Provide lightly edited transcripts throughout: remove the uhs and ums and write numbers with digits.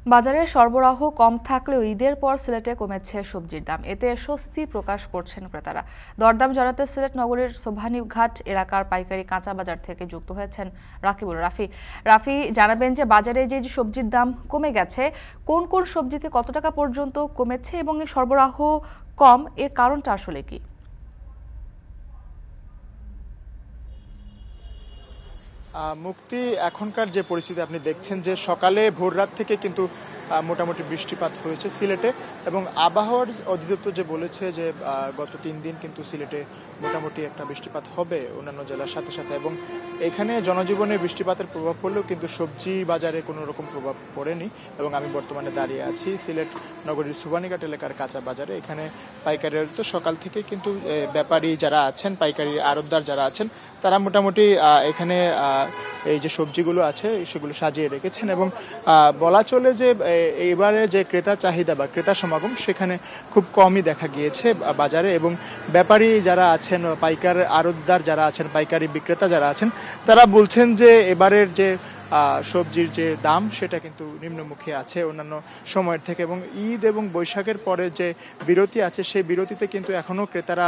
বাজারে সরবরাহ কম থাকলেও ঈদের পর সিলেটে কমেছে সবজির দাম। এতে স্বস্তি প্রকাশ করছেন ক্রেতারা। দরদাম জানাতে সিলেট নগরীর সোবহানীঘাট এলাকার পাইকারি কাঁচা বাজার থেকে যুক্ত হয়েছেন রাকিবুল রাফি। রাফি জানাবেন যে বাজারে যে সবজির দাম কমে গেছে, কোন কোন সবজিতে কত টাকা পর্যন্ত কমেছে এবং এই সরবরাহ কম এর কারণটা আসলে কি? মুক্তি এখনকার যে পরিস্থিতি আপনি দেখছেন যে সকালে ভোররাত থেকে কিন্তু মোটামুটি বৃষ্টিপাত হয়েছে সিলেটে, এবং আবহাওয়ার অধিদপ্তর যে বলেছে যে গত 3 দিন কিন্তু সিলেটে মোটামুটি একটা বৃষ্টিপাত হবে অন্যান্য জেলার সাথে সাথে, এবং এখানে জনজীবনে বৃষ্টিপাতের প্রভাব পড়লেও কিন্তু সবজি বাজারে কোনো রকম প্রভাব পড়েনি। এবং আমি বর্তমানে দাঁড়িয়ে আছি সিলেট নগরীর সোবহানীঘাট এলাকার কাঁচা বাজারে। এখানে পাইকারি তো সকাল থেকে কিন্তু ব্যাপারী যারা আছেন, পাইকারি আড়তদার যারা আছেন, তারা মোটামুটি এখানে এই যে সবজিগুলো আছে সেগুলো সাজিয়ে রেখেছেন, এবং বলা চলে যে এবারে যে ক্রেতা চাহিদা বা ক্রেতা সমাগম সেখানে খুব কমই দেখা গিয়েছে বাজারে। এবং ব্যাপারী যারা আছেন, পাইকার আড়তদার যারা আছেন, পাইকারি বিক্রেতা যারা আছেন, তারা বলছেন যে এবারের যে সবজির যে দাম সেটা কিন্তু নিম্নমুখী আছে অন্যান্য সময়ের থেকে, এবং ঈদ এবং বৈশাখের পরে যে বিরতি আছে সেই বিরতিতে কিন্তু এখনও ক্রেতারা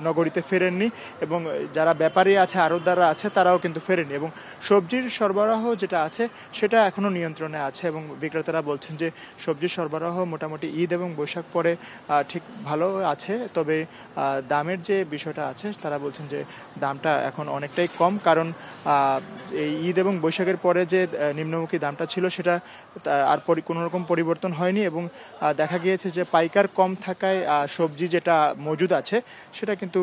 নগরীতে ফেরেননি, এবং যারা ব্যাপারী আছে, আড়তদাররা আছে, তারাও কিন্তু ফেরেনি, এবং সবজির সরবরাহ যেটা আছে সেটা এখনও নিয়ন্ত্রণে আছে। এবং বিক্রেতারা বলছেন যে সবজির সরবরাহ মোটামুটি ঈদ এবং বৈশাখ পরে ঠিক ভালো আছে, তবে দামের যে বিষয়টা আছে তারা বলছেন যে দামটা এখন অনেকটাই কম, কারণ এই ঈদ এবং বৈশাখের পরে যে নিম্নমুখী দামটা ছিল সেটা আর কোনো রকম পরিবর্তন হয়নি, এবং দেখা গিয়েছে যে পাইকার কম থাকায় সবজি যেটা মজুদ আছে সেটা কিন্তু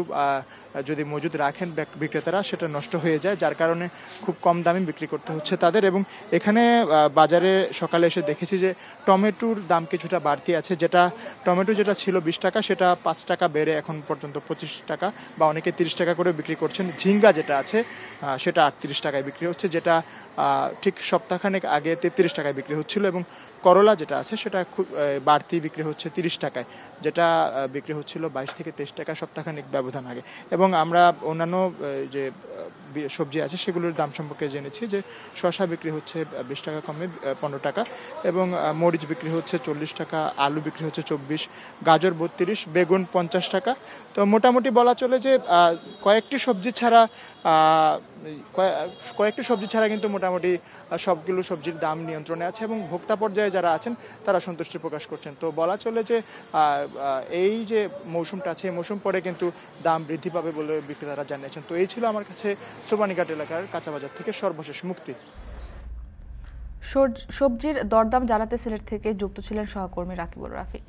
যদি মজুদ রাখেন বিক্রেতারা সেটা নষ্ট হয়ে যায়, যার কারণে খুব কম দামে বিক্রি করতে হচ্ছে তাদের। এবং এখানে বাজারে সকালে এসে দেখেছি যে টমেটোর দাম কিছুটা বাড়তি আছে, টমেটো যেটা ছিল 20 টাকা সেটা 5 টাকা বেড়ে এখন পর্যন্ত 25 টাকা বা অনেকে 30 টাকা করে বিক্রি করছেন। ঝিঙ্গা যেটা আছে সেটা 38 টাকায় বিক্রি হচ্ছে, যেটা ঠিক সপ্তাহখানেক আগে 33 টাকায় বিক্রি হচ্ছিল, এবং করলা যেটা আছে সেটা খুব বাড়তি বিক্রি হচ্ছে 30 টাকায়, যেটা বিক্রি হচ্ছিল 22 থেকে 23 টাকা সপ্তাহখানেক ব্যবধান আগে। এবং আমরা অন্যান্য যে সবজি আছে সেগুলোর দাম সম্পর্কে জেনেছি যে শসা বিক্রি হচ্ছে 20 টাকা কমে 15 টাকা, এবং মরিচ বিক্রি হচ্ছে 40 টাকা, আলু বিক্রি হচ্ছে 24, গাজর 32, বেগুন 50 টাকা। তো মোটামুটি বলা চলে যে কয়েকটি সবজি ছাড়া কিন্তু মোটামুটি সবগুলো সবজির দাম নিয়ন্ত্রণে আছে, এবং ভোক্তা পর্যায়ে যারা আছেন তারা সন্তুষ্টি প্রকাশ করছেন। তো বলা চলে যে এই যে মৌসুমটা আছে এই মৌসুম পরে কিন্তু দাম বৃদ্ধি পাবে বলে বিক্রেতারা জানিয়েছেন। তো এই ছিল আমার কাছে সোবহানীঘাট এলাকার কাঁচা বাজার থেকে সর্বশেষ মুক্তি। সবজির দরদাম জানাতে সিলেট থেকে যুক্ত ছিলেন সহকর্মী রাকিবুল রাফি।